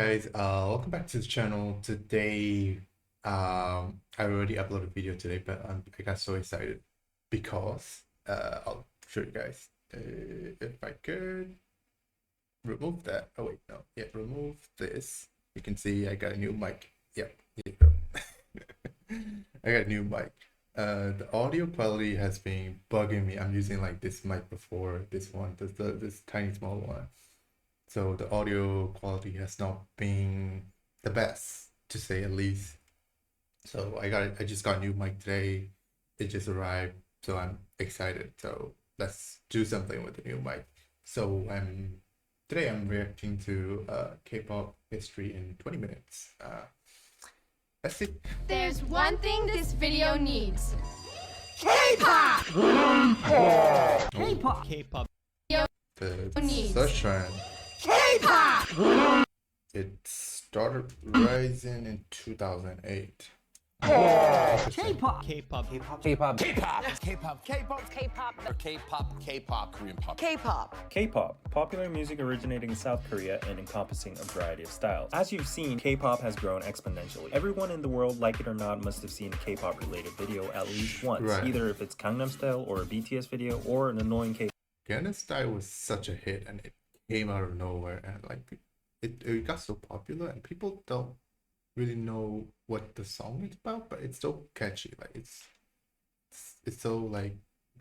Guys, welcome back to the channel. Today, I already uploaded a video today, but I got so excited because I'll show you guys if I could remove that. Oh wait, no, yeah, remove this. You can see I got a new mic. Yep, here you go. I got a new mic. The audio quality has been bugging me. I'm using like this mic before, this one, this tiny small one. So the audio quality has not been the best, to say at least. So I just got a new mic today. It just arrived, so I'm excited. So let's do something with the new mic. So today I'm reacting to K-pop history in 20 minutes. Let's see. There's one thing this video needs. K-pop! K-pop. K-pop. The search trend. K-pop! It started rising in 2008. K-pop. K-pop. K-pop. K-pop. K-pop. K-pop. K-pop. Or K-pop. K-pop. Korean pop. K-pop. K-pop, popular music originating in South Korea and encompassing a variety of styles. As you've seen, K-pop has grown exponentially. Everyone in the world, like it or not, must have seen a K-pop related video at least once, Right. either if it's Gangnam Style or a BTS video or an annoying K-pop Gangnam Style was such a hit, and it came out of nowhere, and like it got so popular, and people don't really know what the song is about, but it's so catchy. Like it's so like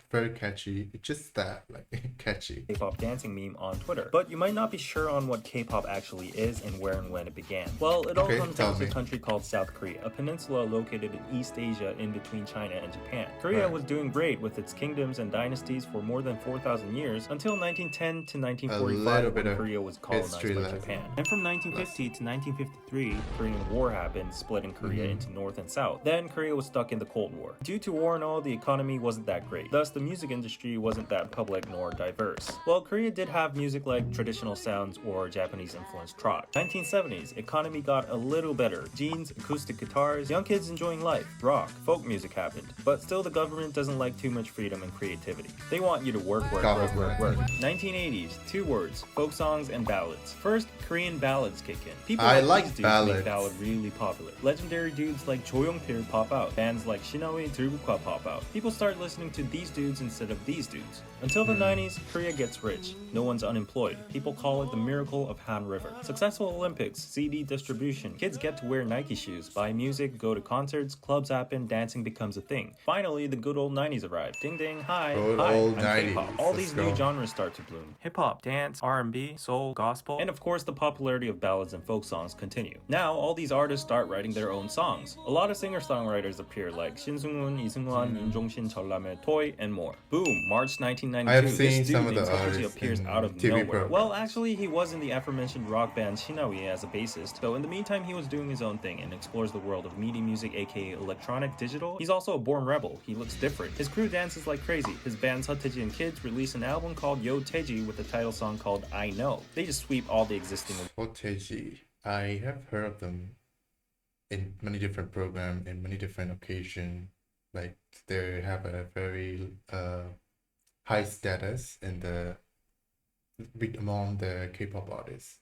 very catchy. It's just that like catchy. K-pop dancing meme on Twitter. But you might not be sure on what K-pop actually is and where and when it began. Well, it all Okay, comes tell down to a me. country called South Korea, a peninsula located in East Asia in between China and Japan. Korea Right. was doing great with its kingdoms and dynasties for more than 4,000 years until 1910 to 1945 bit when of Korea was colonized history by lesson. Japan. And from 1950 to 1953, Korean War happened, splitting Korea into North and South. Then Korea was stuck in the Cold War. Due to war and all, the economy wasn't that great. Thus, the music industry wasn't that public nor diverse. Well, Korea did have music like traditional sounds or Japanese influenced trot. 1970s, economy got a little better. Jeans, acoustic guitars, young kids enjoying life, rock, folk music happened. But still, the government doesn't like too much freedom and creativity. They want you to work. 1980s, two words, folk songs and ballads. First, Korean ballads kick in. People I like like these dudes ballads. make ballad really popular. Legendary dudes like Cho Young-pil pop out. Bands like Shinawi, 들국화 pop out. People start listening to these dudes instead of these dudes. Until the 90s, Korea gets rich. No one's unemployed. People call it the miracle of Han River. Successful Olympics, CD distribution. Kids get to wear Nike shoes, buy music, go to concerts, clubs happen, dancing becomes a thing. Finally, the good old 90s arrived. Ding ding, hi, Good hi, old I'm 90s. K-pop. All Let's these go. new genres start to bloom. Hip-hop, dance, R&B, soul, gospel, and of course the popularity of ballads and folk songs continue. Now, all these artists start writing their own songs. A lot of singer-songwriters appear like Shin Sung-woon, Lee Seung-wan, Yoon Jong-shin, Jeolname, Toy, and more. Boom, March 1992. I have seen this dude some of the named Seotaiji artists appears in out of TV nowhere. programs. Well, actually, he was in the aforementioned rock band Shinawi as a bassist, so in the meantime, he was doing his own thing and explores the world of media music, aka electronic digital. He's also a born rebel. He looks different. His crew dances like crazy. His band SeoTaiji and Kids released an album called SeoTaiji with a title song called I Know. They just sweep all the existing SeoTaiji. I have heard of them in many different programs, in many different occasions. Like they have a very high status in among the K-pop artists,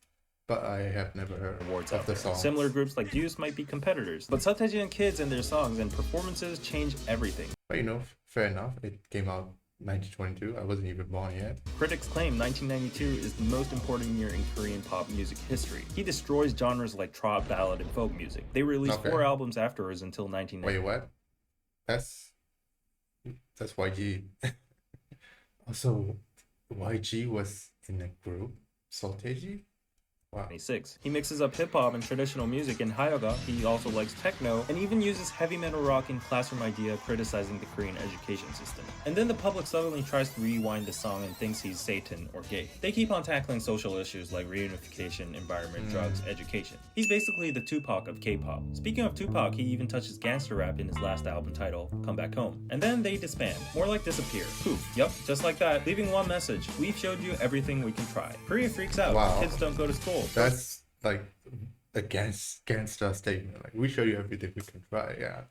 but I have never heard awards of out the there. songs. Similar groups like Deuce might be competitors, but SeoTaiji and Kids and their songs and performances change everything. But you know, fair enough. It came out 1922. I wasn't even born yet. Critics claim 1992 is the most important year in Korean pop music history. He destroys genres like trot, ballad, and folk music. They released Okay. 4 albums afterwards until 1990. Wait, what? That's YG. Also, YG was in a group, SeoTaiji. Wow. 26. He mixes up hip-hop and traditional music in Hayoga. He also likes techno and even uses heavy metal rock in Classroom Idea, criticizing the Korean education system. And then the public suddenly tries to rewind the song and thinks he's Satan or gay. They keep on tackling social issues like reunification, environment, drugs, education. He's basically the Tupac of K-pop. Speaking of Tupac, he even touches gangster rap in his last album title, Come Back Home. And then they disband. More like disappear. Poof. Yup, just like that, leaving one message: we've showed you everything we can try. Korea freaks out. Wow. Kids don't go to school. That's like against our statement. Like we show you everything we can try. Yeah,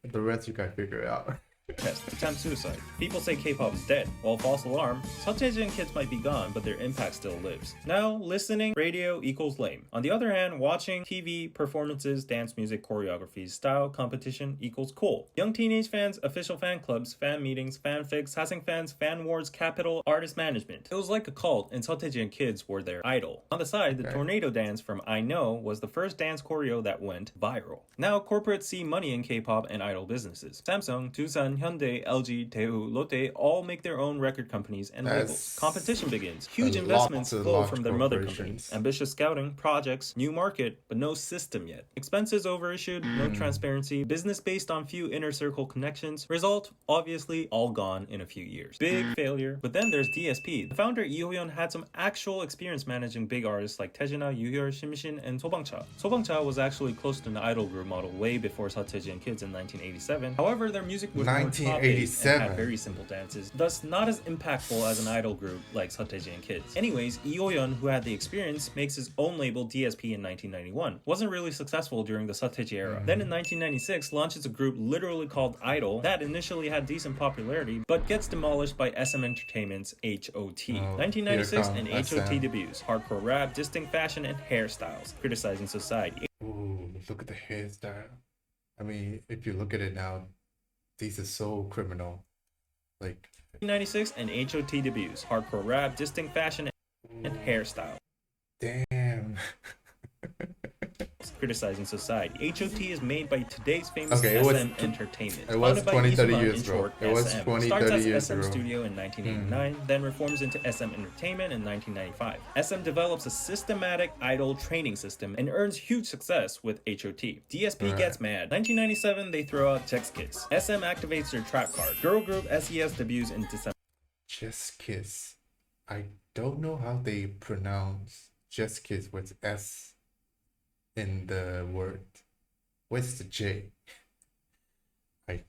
the rest you guys figure it out. test, attempt suicide. People say K-pop is dead. While false alarm, SeoTaiji and kids might be gone, but their impact still lives. Now, listening, radio equals lame. On the other hand, watching TV, performances, dance music, choreographies, style, competition equals cool. Young teenage fans, official fan clubs, fan meetings, fanfics, Hasing fans, fan wars, capital, artist management. It was like a cult, and SeoTaiji and kids were their idol. On the side, the tornado dance from I Know was the first dance choreo that went viral. Now, corporates see money in K-pop and idol businesses. Samsung, Doosan, Hyundai, LG, Daewoo, Lotte all make their own record companies and labels. Competition begins. Huge investments flow from their mother companies. Ambitious scouting, projects, new market, but no system yet. Expenses overissued, no transparency, business based on few inner circle connections. Result, obviously, all gone in a few years. Big failure. But then there's DSP. The founder Lee Ho-yeon had some actual experience managing big artists like Taejina, Yoo-hyul, Shimshin, and Sobangcha. Sobangcha was actually close to an idol group model way before SeoTaiji and kids in 1987. However, their music was more top-based and had very simple dances, thus not as impactful as an idol group like SeoTaiji and kids. Anyways, Lee Ho-yeon, who had the experience, makes his own label DSP in 1991. Wasn't really successful during the SeoTaiji era. Then in 1996, launches a group literally called Idol that initially had decent popularity, but gets demolished by SM Entertainment's HOT. 1996 and HOT debuts. Hardcore rap, distinct fashion, and hairstyles. Criticizing society. Ooh, look at the hairstyle. I mean, if you look at it now, these are so criminal. Like 1996 and HOT debuts. Hardcore rap, distinct fashion, and hairstyle. Damn. Criticizing society. HOT is made by today's famous Okay, SM Entertainment. It was Founded by 20, 30 Isuma, years in ago. short, It was SM. 20, Starts 30 as years SM ago. Studio in 1989, then reforms into SM Entertainment in 1995. SM develops a systematic idol training system and earns huge success with HOT. DSP gets mad. 1997, they throw out Text Kiss. SM activates their track card. Girl group SES debuts in December. Just Kiss. I don't know how they pronounce Just Kiss with S in the word. Where's the J? I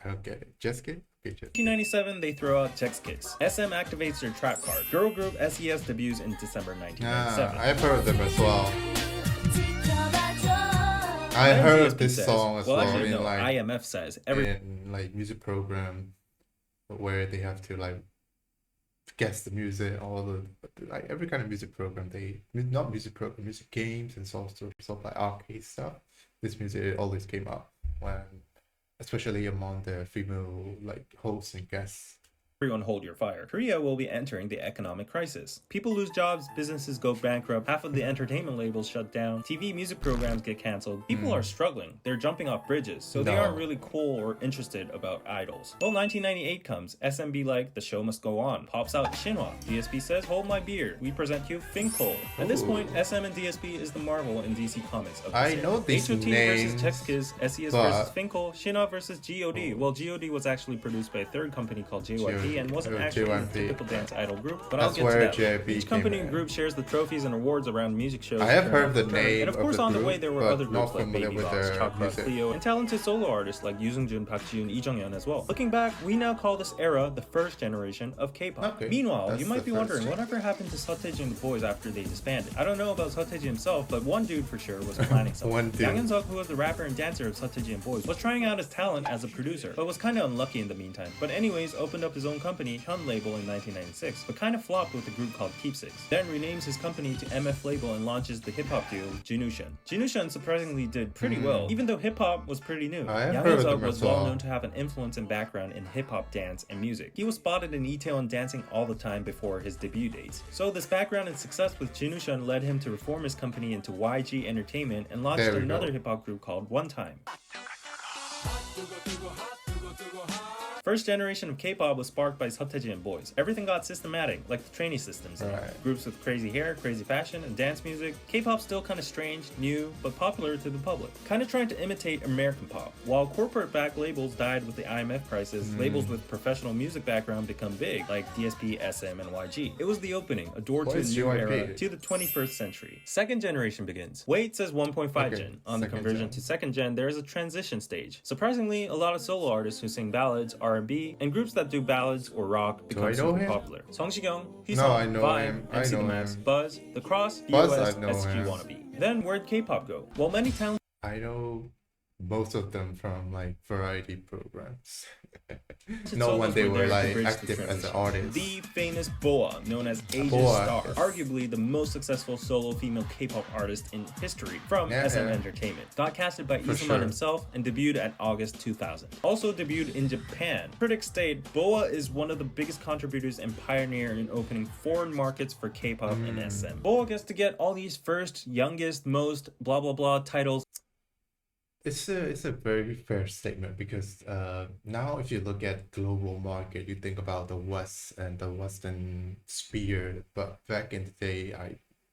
don't get it. Just Kiss? Okay, just 1997, they throw out Text Kiss. SM activates their track card. Girl group SES debuts in December 1997. I've heard of them as well. I heard of DSP this says, song as well actually, in no, like IMF says every in like music program where they have to like guess the music, all the like every kind of music program not music program, music games and sort of like arcade stuff. This music always came up when, especially among the female like hosts and guests. Everyone hold your fire. Korea will be entering the economic crisis. People lose jobs, businesses go bankrupt, half of the entertainment labels shut down, TV music programs get canceled. People are struggling. They're jumping off bridges, so they aren't really cool or interested about idols. Well, 1998 comes. SMB like, the show must go on. Pops out Shinhwa. DSP says, hold my beer. We present you Finkel. At this point, SM and DSP is the Marvel in DC Comics of the I know these HOT names, versus Text Kiss, SES but- versus Finkel, Shinhwa versus GOD. Well, GOD was actually produced by a third company called JYP and wasn't actually a JYP. typical dance idol group, but I'll That's get to where that. JYP Each company came and in. group shares the trophies and awards around music shows. I have turn heard after the turn. name And of of course, the on the group, way, there were but other not groups like familiar Baby with Box, their Chakra, music. Cleo, and talented solo artists like Yoo Seung-jun, Park Ji-yoon, Lee Jung-yeon as well. Looking back, we now call this era the first generation of K-pop. Okay, Meanwhile, that's you might the be wondering, first. whatever happened to SeoTaiji and the boys after they disbanded? I don't know about SeoTaiji himself, but one dude for sure was planning something. One dude. Yang Hyun-suk, who was the rapper and dancer of SeoTaiji and boys, was trying out his talent as a producer, but was kind of unlucky in the meantime. But anyways, opened up his own company, Hyun Label, in 1996, but kind of flopped with a group called Keepsakes. Then renames his company to MF Label and launches the hip-hop duo Jinushan. Jinushan surprisingly did pretty well, even though hip-hop was pretty new. I have Yang heard of Hyun-suk them was as well well. known to have an influence and background in hip-hop dance and music. He was spotted in Itaewon dancing all the time before his debut dates. So this background and success with Jinushan led him to reform his company into YG Entertainment and launched There we another go. hip-hop group called One Time. First generation of K-pop was sparked by SeoTaiji and boys. Everything got systematic, like the trainee systems. Right. Groups with crazy hair, crazy fashion, and dance music. K-pop's still kind of strange, new, but popular to the public. Kind of trying to imitate American pop. While corporate-backed labels died with the IMF crisis, labels with professional music background become big, like DSP, SM, and YG. It was the opening, a door What to a is new JYP? era, to the 21st century. Second generation begins. Wait says 1.5 Okay, gen. On the second conversion gen. to second gen, there is a transition stage. Surprisingly, a lot of solo artists who sing ballads, R&B, and groups that do ballads or rock become I know super him? popular. Song Shikyung, No, Hisung, I know Vibe, him. I MC know The Mask, him. Buzz, The Cross, Buzz, BOS, I know SG him. Wannabe. Then where'd K-pop go? Well, many talented I know most of them from like variety programs. Its Not when solos they were were there to like bridge the active as an transition. artist. The famous Boa, known as Asia's Boa, Star, yes. arguably the most successful solo female K-pop artist in history, from Yeah, SM yeah. Entertainment. Got casted by For Izuman sure. himself and debuted at August 2000. Also debuted in Japan. Critics state Boa is one of the biggest contributors and pioneer in opening foreign markets for K-pop and SM. Boa gets to get all these first, youngest, most, blah blah blah titles. It's a very fair statement because now if you look at global market, you think about the West and the Western sphere. But back in the day,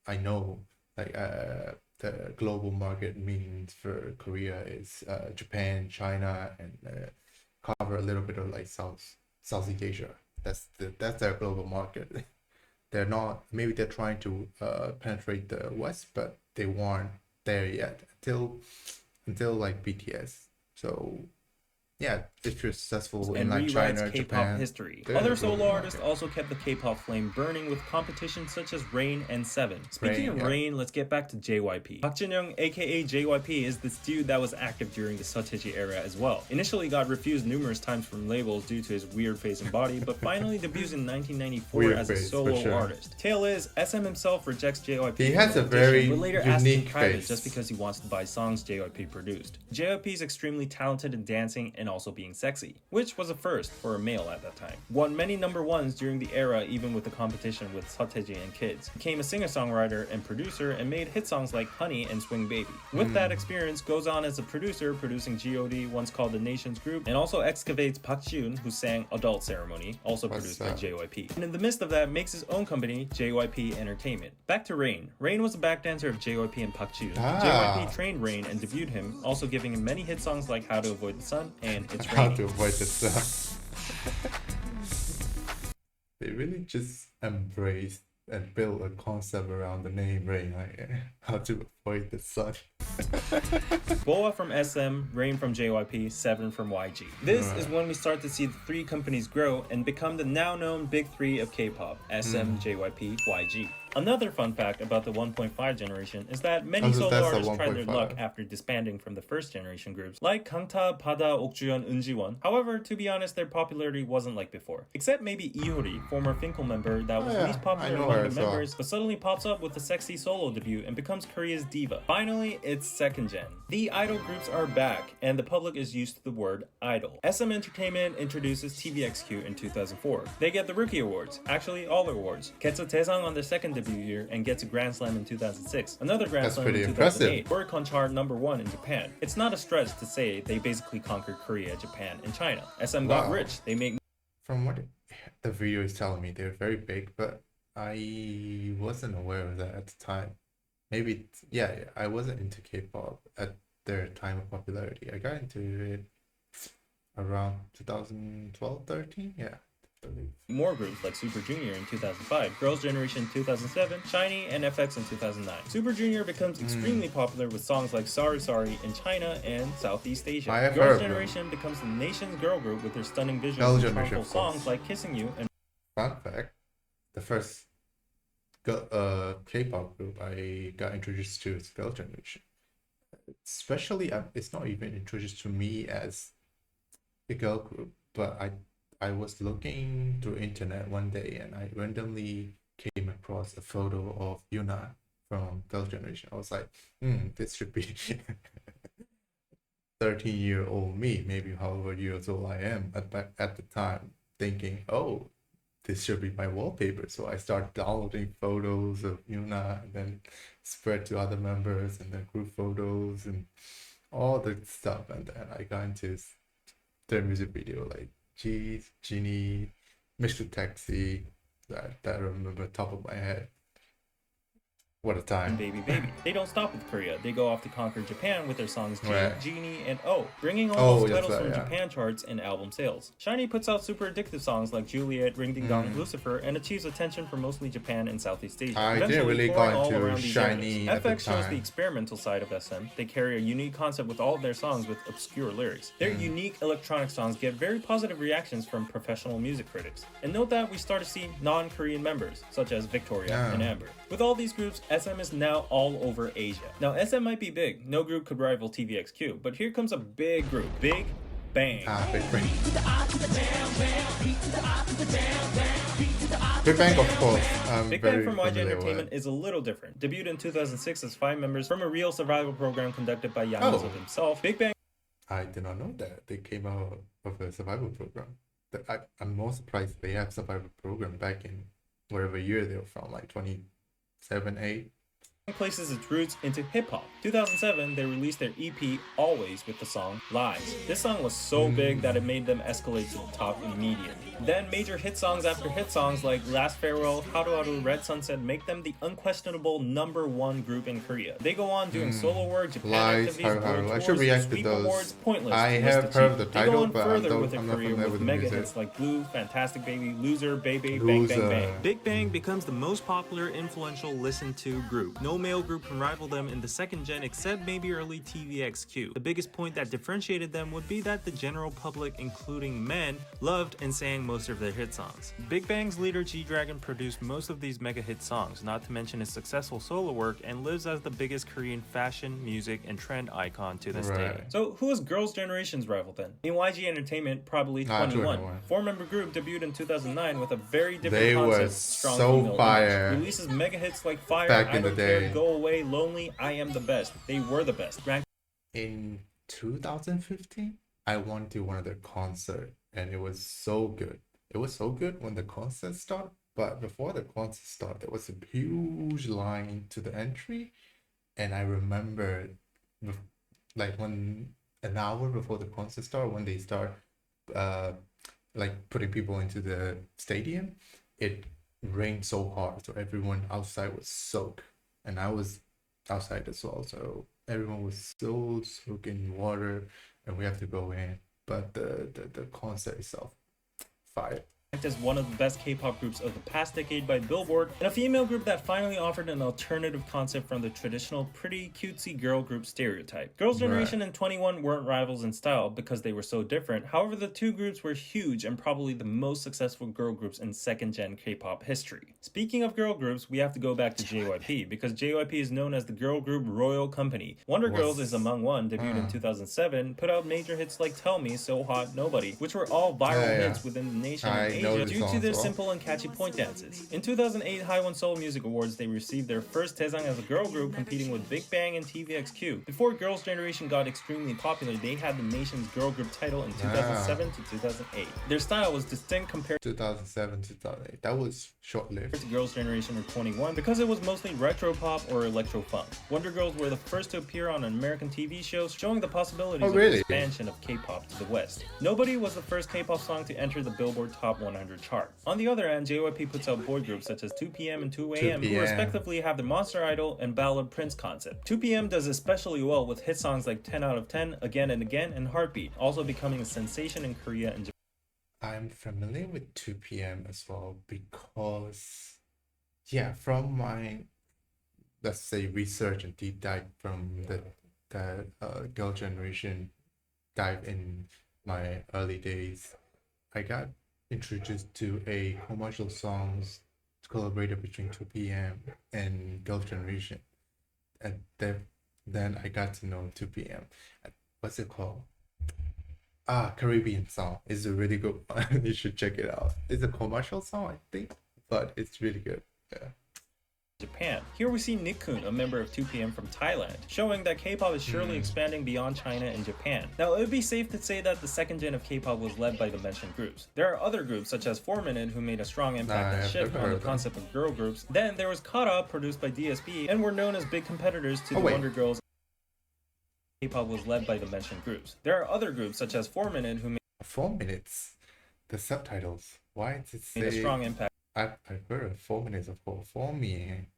I know like the global market means for Korea is Japan, China, and cover a little bit of like Southeast Asia. That's their global market. They're not, maybe they're trying to penetrate the West, but they weren't there yet until like BTS. So yeah, if you're successful in And like rewrites China, K-pop Japan, history. they're Other the solo global artists market. also kept the K-pop flame burning with competitions such as Rain and Seven. Speaking Rain, of yeah. Rain, let's get back to JYP. Park Jin-young, aka JYP, is this dude that was active during the SeoTaiji era as well. Initially got refused numerous times from labels due to his weird face and body, but finally debuts in 1994 Weird as a face, for solo sure. artist. Tale is, SM himself rejects JYP. He from has the a audition, very but later asks in unique private face. just because he wants to buy songs JYP produced. JYP is extremely talented in dancing and also being sexy, which was a first for a male at that time. Won many number ones during the era, even with the competition with SeoTaiji and Kids. Became a singer-songwriter and producer and made hit songs like Honey and Swing Baby. With that experience, goes on as a producer, producing G.O.D, once called the Nations Group, and also excavates Park Ji-yoon, who sang Adult Ceremony, also produced by JYP. And in the midst of that, makes his own company, JYP Entertainment. Back to Rain. Rain was a backdancer of JYP and Park Ji-yoon. JYP trained Rain and debuted him, also giving him many hit songs like How to Avoid the Sun and It's How Raining. to avoid the sun. They really just embraced and built a concept around the name Rain, like how to avoid the sun. Boa from SM, Rain from JYP, Seven from YG. This is when we start to see the three companies grow and become the now known big three of K-pop, SM, JYP, YG. Another fun fact about the 1.5 generation is that many so solo that's the artists tried their 1.5. luck after disbanding from the first generation groups, like Kangta, Pada, Okjuyeon, Eunjiwon. However, to be honest, their popularity wasn't like before. Except maybe Iori, former Finkel member that was yeah, least I popular know among her the as well. members, but suddenly pops up with a sexy solo debut and becomes Korea's diva. Finally, it's second gen. The idol groups are back, and the public is used to the word idol. SM Entertainment introduces TVXQ in 2004. They get the Rookie Awards, actually all the awards. Gets a Daesang on their second debut year and gets a Grand Slam in 2006. Another Grand That's Slam pretty in 2008. impressive. Oricon chart #1 in Japan. It's not a stretch to say they basically conquered Korea, Japan, and China. SM got Wow. rich. They make From what the video is telling me, they're very big, but I wasn't aware of that at the time. Maybe, yeah, I wasn't into K-pop at their time of popularity. I got into it around 2012, 13, yeah, I believe. more groups like Super Junior in 2005, Girls' Generation in 2007, Shiny, and FX in 2009. Super Junior becomes extremely popular with songs like Sorry Sorry in China and Southeast Asia. I have heard Girls' of them. Generation becomes the nation's girl group with their stunning visuals Girls' and Generation, charmful of course. songs like Kissing You and Fun fact, the first K-pop group I got introduced to is Girls' Generation. Especially, it's not even introduced to me as a girl group, but I was looking through internet one day and I randomly came across a photo of Yuna from Girls' Generation. I was like, this should be 13-year-old me, maybe however years old I am at the time, thinking, oh, this should be my wallpaper. So I started downloading photos of Yuna and then spread to other members and then group photos and all the stuff. And then I got into their music video like Cheese, Genie, Mr. Taxi, that I remember top of my head. What a time. Baby Baby. They don't stop with Korea. They go off to conquer Japan with their songs G, Right. Genie, and O, bringing all Oh, those yes, titles from yeah. Japan charts and album sales. Shiny puts out super addictive songs like Juliet, Ring Ding Dong, and Lucifer, and achieves attention from mostly Japan and Southeast Asia. I didn't Eventually really touring go all into around these Shiny areas. at the FX shows time. the experimental side of SM. They carry a unique concept with all of their songs with obscure lyrics. Their unique electronic songs get very positive reactions from professional music critics. And note that we start to see non-Korean members, such as Victoria Yeah. and Amber. With all these groups, SM is now all over Asia. Now SM might be big, no group could rival TVXQ, but here comes a big group, Big Bang. Big Bang. Big Bang, of course. Big Bang from YG Entertainment is a little different. Debuted in 2006 as 5 members from a real survival program conducted by Yamazo himself. Big Bang. I did not know that they came out of a survival program. I'm more surprised they have survival program back in whatever year they were from, like 27, 8. Places its roots into hip-hop. 2007, they released their EP Always with the song Lies. This song was so big that it made them escalate to the top immediately. Then major hit songs after hit songs like Last Farewell, Haru Haru, Red Sunset make them the unquestionable #1 group in Korea. They go on doing solo work, Japan Lies, activities, Haru Haru. world I should tours, react to sweep those. awards, pointless. I to list have a heard few. the They title, go on but further with I'm their not career familiar with with the mega music. hits like Blue, Fantastic Baby, Loser, Baby, Bang Bang Bang. Big Bang becomes the most popular, influential, listened to group. No male group can rival them in the second gen except maybe early TVXQ. The biggest point that differentiated them would be that the general public, including men, loved and sang most of their hit songs. Big Bang's leader G-Dragon produced most of these mega hit songs, not to mention his successful solo work, and lives as the biggest Korean fashion, music, and trend icon to this day. So who was Girls' Generation's rival then? In YG Entertainment, probably 21. 4-member group debuted in 2009 with a very different They concept, was strong so female fire. image. Releases mega hits like Fire, Back I in the Don't Care, day. Go Away, Lonely, I Am the Best. They were the best. Ranked In 2015, I went to one of their concerts, and it was so good. It was so good when the concert started, but before the concert started, there was a huge line to the entry, and I remember, like when an hour before the concert started, when they start, like putting people into the stadium, it rained so hard, so everyone outside was soaked, and I was outside as well, so everyone was so soaked in water, and we have to go in. But the concert itself, fire. as one of the best K-pop groups of the past decade by Billboard, and a female group that finally offered an alternative concept from the traditional pretty cutesy girl group stereotype. Girls' Generation and 21 weren't rivals in style because they were so different. However, the two groups were huge and probably the most successful girl groups in second-gen K-pop history. Speaking of girl groups, we have to go back to JYP, because JYP is known as the girl group Royal Company. Wonder Girls is among one, debuted in 2007, put out major hits like Tell Me, So Hot, Nobody, which were all viral hits within the nation and Asia due to their simple and catchy point dances. In 2008 Haiwon Seoul Music Awards, they received their first daesang as a girl group, competing with Big Bang and TVXQ. Before Girls' Generation got extremely popular, they had the nation's girl group title in 2007 to 2008. Their style was distinct compared 2007, 2008. That was short-lived. to Girls' Generation or 21 because it was mostly retro pop or electro funk. Wonder Girls were the first to appear on an American TV show, showing the possibilities of the expansion of K-pop to the West. Nobody was the first K-pop song to enter the Billboard Top 100 chart. On the other hand, JYP puts out boy groups such as 2PM and 2AM, who respectively have the Monster Idol and Ballad Prince concept. 2PM does especially well with hit songs like 10 out of 10, Again and Again, and Heartbeat, also becoming a sensation in Korea and Japan. I'm familiar with 2PM as well because, yeah, from my, let's say, research and deep dive from the Girl Generation dive in my early days, I got introduced to a commercial songs collaborated between 2PM and Girl Generation, and then I got to know 2PM. What's it called? Caribbean song. It's a really good one. You should check it out. It's a commercial song, I think, but it's really good. Yeah. Japan. Here we see Nickun, a member of 2PM from Thailand, showing that K-pop is surely expanding beyond China and Japan. Now, it would be safe to say that the second gen of K-pop was led by the mentioned groups. There are other groups such as 4 Minute who made a strong impact and shift on the concept of girl groups. Then there was Kara, produced by DSB, and were known as big competitors to the Wonder Girls. K-pop was led by the mentioned groups. There are other groups such as 4 Minute who made 4 minutes. The subtitles. Why does it say a strong impact. I heard 4 minutes of for me.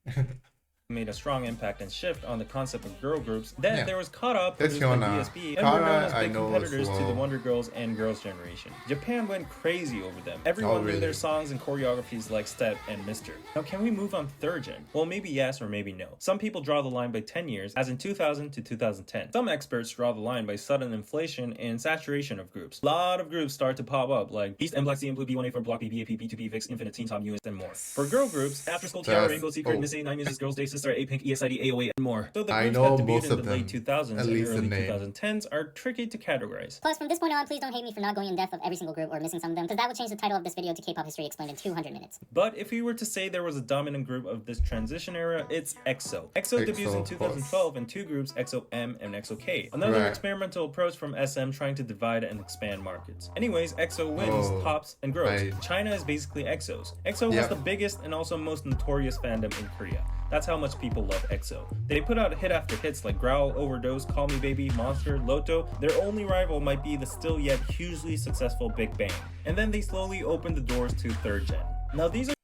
made a strong impact and shift on the concept of girl groups. Then Yeah. there was Kara, That's produced by Hyuna. DSB, and were known Kara, as I big know as competitors to the well. Wonder Girls and Girls' Generation. Japan went crazy over them. Everyone knew really? their songs and choreographies like Step and Mr. Now can we move on to third gen? Well, maybe yes or maybe no. Some people draw the line by 10 years, as in 2000 to 2010. Some experts draw the line by sudden inflation and saturation of groups. A lot of groups start to pop up, like Beast, M Black, C, and Blue, B1A from Block B, BAP, B2B, VIX, Infinite, Teen Top, US, and more. For girl groups, After School, Tiara, That's- Rainbow Secret, oh. Miss A, 9 Music, Girls' Day, Sister, A-Pink, ESID, AOA, and more. So the I groups know that most debuted of in the late them, 2000s at and least the early name. 2010s are tricky to categorize. Plus, from this point on, please don't hate me for not going in depth of every single group or missing some of them, because that would change the title of this video to K-pop history explained in 200 minutes. But if we were to say there was a dominant group of this transition era, it's EXO. EXO debuts in of 2012 in two groups, EXO-M and EXO-K. Another Right. experimental approach from SM trying to divide and expand markets. Anyways, EXO wins, tops, and grows. Right. China is basically EXO's. EXO was Yep. the biggest and also most notorious fandom in Korea. That's how much people love EXO. They put out hit after hits like Growl, Overdose, Call Me Baby, Monster, Loto. Their only rival might be the still yet hugely successful Big Bang. And then they slowly opened the doors to third gen. Now these are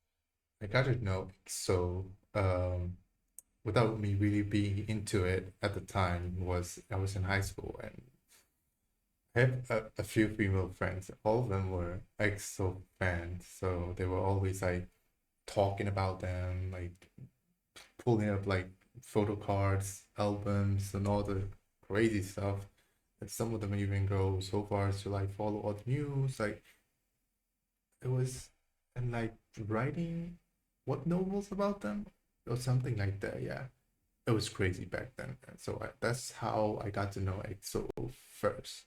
I got to know. So, without me really being into it at the time, I was in high school and I have a few female friends. All of them were EXO fans, so they were always like talking about them, like pulling up like photo cards, albums, and all the crazy stuff. And some of them even go so far as to like follow all the news. Like it was, and like writing what novels about them or something like that. Yeah, it was crazy back then. And so that's how I got to know EXO first.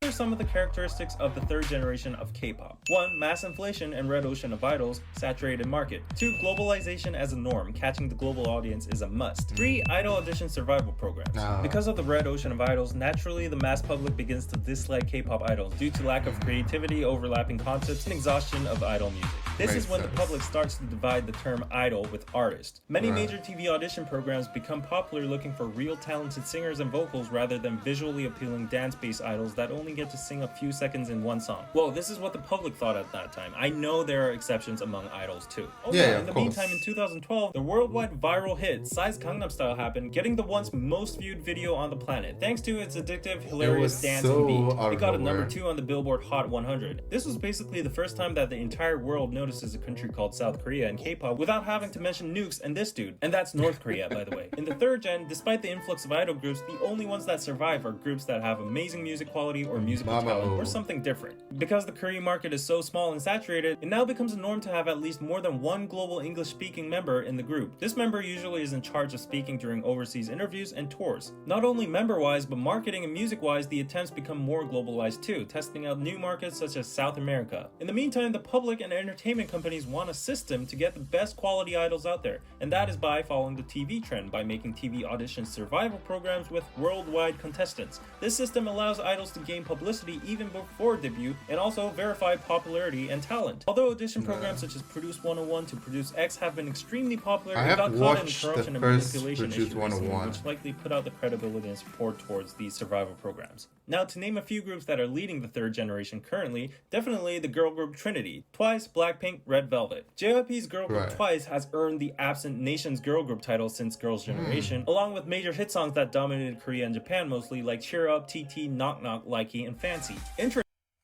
are some of the characteristics of the third generation of K-pop. 1. Mass inflation and red ocean of idols, saturated market. 2. Globalization as a norm, catching the global audience is a must. 3. Idol audition survival programs. Because of the red ocean of idols, naturally the mass public begins to dislike K-pop idols due to lack of creativity, overlapping concepts, and exhaustion of idol music. This is Makes when the sense. public starts to divide the term idol with artist. Many major TV audition programs become popular looking for real talented singers and vocals rather than visually appealing dance-based idols that only get to sing a few seconds in one song. Well, this is what the public thought at that time. I know there are exceptions among idols too. Also, Yeah, in the of course. meantime, in 2012, the worldwide viral hit Psy's Gangnam Style happened, getting the once most viewed video on the planet. Thanks to its addictive, hilarious was dance so and beat, out it of got a nowhere. number 2 on the Billboard Hot 100. This was basically the first time that the entire world notices a country called South Korea and K-pop without having to mention nukes and this dude. And that's North Korea, by the way. In the third gen, despite the influx of idol groups, the only ones that survive are groups that have amazing music quality or musical Mama talent oh. or something different. Because the Korean market is so small and saturated, it now becomes a norm to have at least more than one global English-speaking member in the group. This member usually is in charge of speaking during overseas interviews and tours. Not only member-wise, but marketing and music-wise, the attempts become more globalized too, testing out new markets such as South America. In the meantime, the public and entertainment companies want a system to get the best quality idols out there, and that is by following the TV trend by making TV audition survival programs with worldwide contestants. This system allows idols to gain publicity even before debut and also verify popularity and talent. Although audition programs such as Produce 101 to Produce X have been extremely popular, I they have got caught in watched the corruption and first manipulation Produce issues recently, 101. which likely put out the credibility and support towards these survival programs. Now, to name a few groups that are leading the third generation currently, definitely the girl group Trinity, Twice, Blackpink, Red Velvet. JYP's girl group Right. Twice has earned the absent Nation's girl group title since Girls' Generation, along with major hit songs that dominated Korea and Japan mostly, like Cheer Up, TT, Knock Knock, Likey, and Fancy.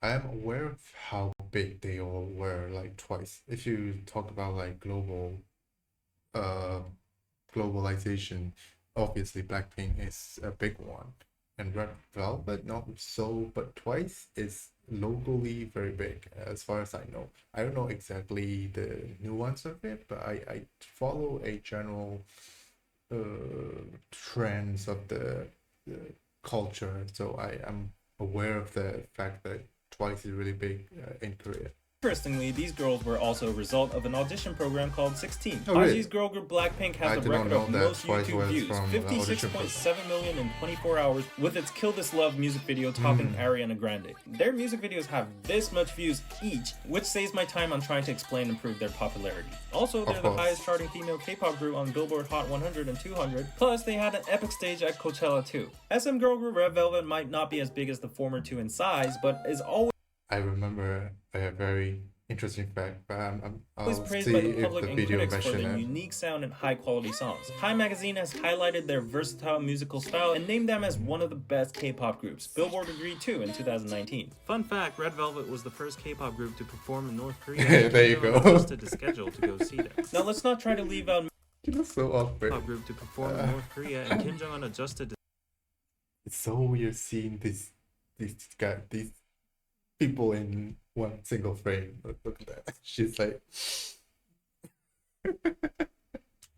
I am aware of how big they all were, like Twice. If you talk about like globalization, obviously Blackpink is a big one, and Red Velvet not so, but Twice is locally very big as far as I know. I don't know exactly the nuance of it, but I follow a general trends of the culture, so I am aware of the fact that Twice is really big in Korea. Interestingly, these girls were also a result of an audition program called 16. Oh, really? Ozzy's girl group Blackpink I has the did not record know of that most Twice YouTube was views, from the audition program. 56.7 million in 24 hours, with its Kill This Love music video topping Ariana Grande. Their music videos have this much views each, which saves my time on trying to explain and prove their popularity. Also, they're the course. highest charting female K-pop group on Billboard Hot 100 and 200, plus they had an epic stage at Coachella too. SM girl group Red Velvet might not be as big as the former two in size, but is always I remember a very interesting fact, but always I'll praised see by the if public the and video critics for mention their it. unique sound and high-quality songs. Time magazine has highlighted their versatile musical style and named them as one of the best K-pop groups. Billboard agreed too in 2019. Fun fact, Red Velvet was the first K-pop group to perform in North Korea. There you Kim go. Jong-un adjusted the schedule to go see them. Now let's not try to leave out You know, so awkward. K-pop group to perform in North Korea, and Kim Jong-un adjusted the It's so weird seeing these people in one single frame. Look at that. She's like,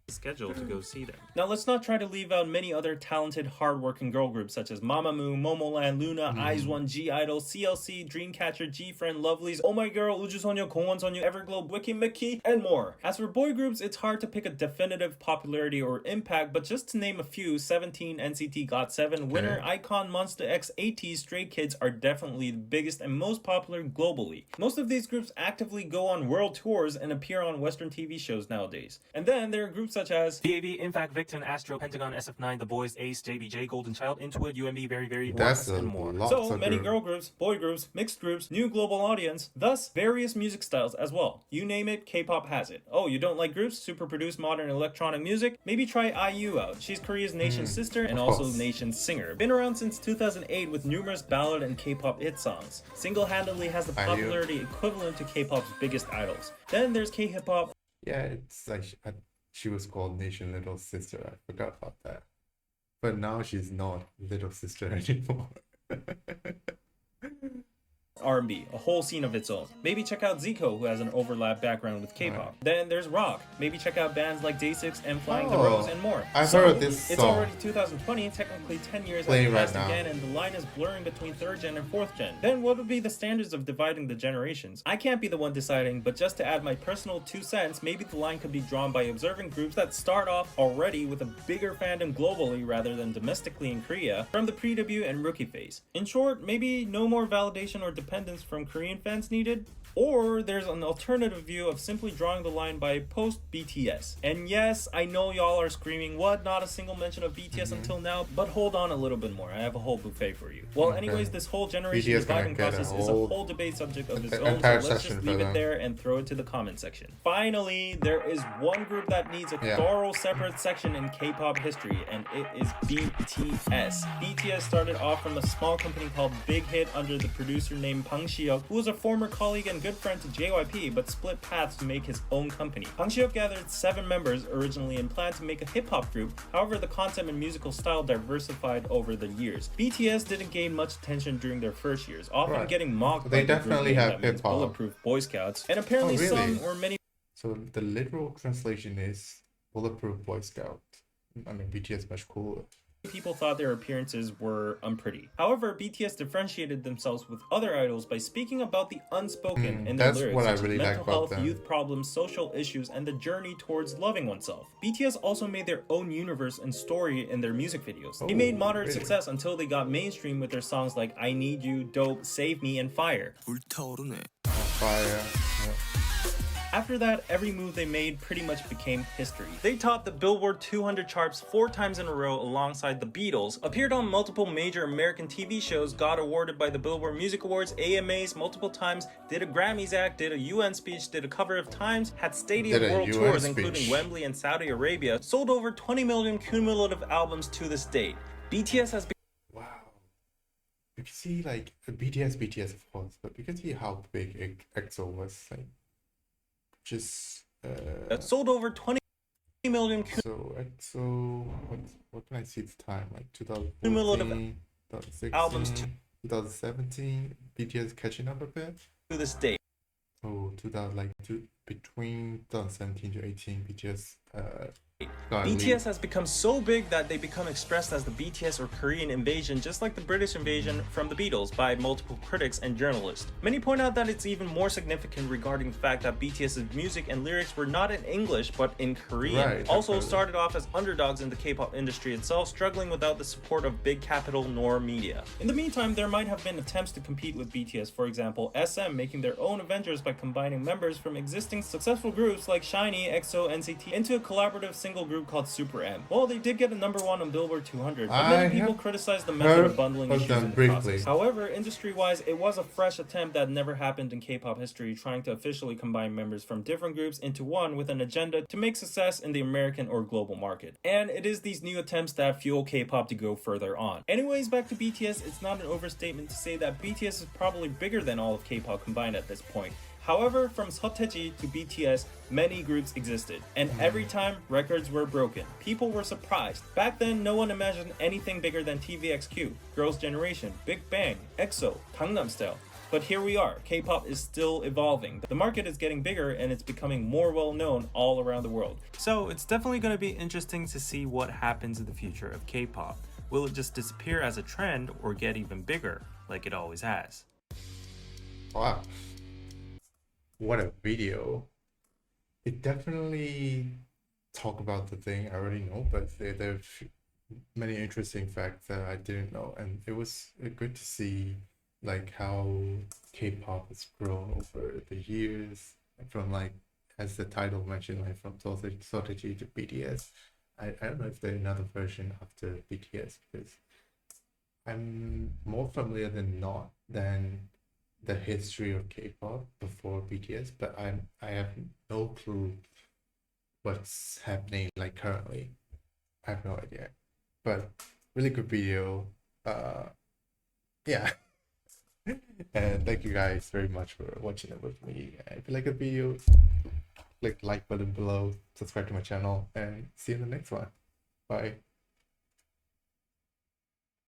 schedule to go see them. Now let's not try to leave out many other talented, hardworking girl groups such as Mamamoo, Momoland, Luna, IZ*ONE, G-Idol, CLC, Dreamcatcher, G-Friend, Lovelyz, Oh My Girl, 우주소녀, 공원소녀, Everglow, Wiki Mickey, and more. As for boy groups, it's hard to pick a definitive popularity or impact, but just to name a few, 17, NCT GOT7, Winner, iKON, Monsta X, AT, Stray Kids are definitely the biggest and most popular globally. Most of these groups actively go on world tours and appear on Western TV shows nowadays. And then there are groups such as BAB, Impact, Victon, Astro, Pentagon, SF9, The Boys, Ace, JBJ, Golden Child, Intuit, UMB, Very Very, that's a and more. lot so of many group. girl groups, boy groups, mixed groups, new global audience, thus various music styles as well. You name it, K-pop has it. Oh, you don't like groups, super produced modern electronic music? Maybe try IU out. She's Korea's nation's sister and of also course. nation's singer. Been around since 2008 with numerous ballad and K-pop hit songs. Single-handedly has the IU. popularity equivalent to K-pop's biggest idols. Then there's K-hip-hop. Yeah, it's like she was called Nation Little Sister. I forgot about that. But now she's not Little Sister anymore. R&B, a whole scene of its own. Maybe check out Zico, who has an overlap background with K-pop. Right. Then there's rock. Maybe check out bands like Day6 and Flying the Oh, Rose and more. I've So, heard this It's song. already 2020, technically 10 years Playing has right passed now. again, and the line is blurring between 3rd gen and 4th gen. Then what would be the standards of dividing the generations? I can't be the one deciding, but just to add my personal 2 cents, maybe the line could be drawn by observing groups that start off already with a bigger fandom globally rather than domestically in Korea from the pre-debut and rookie phase. In short, maybe no more validation or dependence from Korean fans needed, or there's an alternative view of simply drawing the line by post-BTS. And yes, I know y'all are screaming, what, not a single mention of BTS until now, but hold on a little bit more, I have a whole buffet for you. Well, Okay. anyways, this whole generation BTS gonna dividing get a process is a whole- whole debate subject of its an own, so entire let's session just for leave it that. there and throw it to the comment section. Finally, there is one group that needs a Yeah. thorough separate section in K-pop history, and it is BTS. BTS started off from a small company called Big Hit under the producer named Bang Si-hyuk, who was a former colleague and good friend to JYP, but split paths to make his own company. Bang Si-hyuk gathered 7 members originally and planned to make a hip-hop group, however the concept and musical style diversified over the years. BTS didn't gain much attention during their first years, often Right. getting mocked They by the definitely group name have that means hip-hop. Bulletproof Boy Scouts, and apparently Oh, really? some or many So the literal translation is Bulletproof Boy Scout. I mean, BTS much cooler. people thought their appearances were unpretty. However, BTS differentiated themselves with other idols by speaking about the unspoken in their That's lyrics, what I such as really like mental about health, them. youth problems, social issues, and the journey towards loving oneself. BTS also made their own universe and story in their music videos. They Oh, made moderate really? success until they got mainstream with their songs like I Need You, Dope, Save Me, and Fire. Fire. Yeah. After that, every move they made pretty much became history. They topped the Billboard 200 charts 4 times in a row alongside the Beatles, appeared on multiple major American TV shows, got awarded by the Billboard Music Awards, AMAs multiple times, did a Grammys act, did a UN speech, did a cover of Times, had stadium Did a world UN tours speech. including Wembley and Saudi Arabia, sold over 20 million cumulative albums to this date. BTS has Wow. You can see like BTS of course, but you can see how big EXO was like. Just sold over 20 million so EXO. What can I see the time? Like 2014, Cumulative 2016, albums 2017. BTS catching up a bit. to this date. Oh, between 2017 to 18, BTS got a lead. BTS has become so big that they become expressed as the BTS or Korean invasion, just like the British invasion from the Beatles by multiple critics and journalists. Many point out that it's even more significant regarding the fact that BTS's music and lyrics were not in English but in Korean. Right, Also definitely. started off as underdogs in the K-pop industry itself, struggling without the support of big capital nor media. In the meantime, there might have been attempts to compete with BTS, for example, SM making their own Avengers by combining members from existing successful groups like SHINee, EXO, NCT into a collaborative single single group called Super M. Well, they did get a #1 on Billboard 200, but I many people have criticized the method of bundling heard issues them in the briefly. process. However, industry-wise, it was a fresh attempt that never happened in K-pop history, trying to officially combine members from different groups into one with an agenda to make success in the American or global market. And it is these new attempts that fuel K-pop to go further on. Anyways, back to BTS, it's not an overstatement to say that BTS is probably bigger than all of K-pop combined at this point. However, from SeoTaiji to BTS, many groups existed, and every time records were broken, people were surprised. Back then, no one imagined anything bigger than TVXQ, Girls' Generation, Big Bang, EXO, Gangnam Style. But here we are, K-pop is still evolving. The market is getting bigger and it's becoming more well known all around the world. So it's definitely going to be interesting to see what happens in the future of K-pop. Will it just disappear as a trend or get even bigger, like it always has? Wow. What a video. It definitely talk about the thing I already know, but there's many interesting facts that I didn't know, and it was good to see like how K-pop has grown over the years from, like, as the title mentioned, like from SeoTaiji to BTS. I don't know if there's another version after BTS, because I'm more familiar than not than the history of K-pop before BTS, but I have no clue what's happening like currently. I have no idea. But really good video. Yeah. And thank you guys very much for watching it with me. If you like the video, click like button below, subscribe to my channel, and see you in the next one. Bye.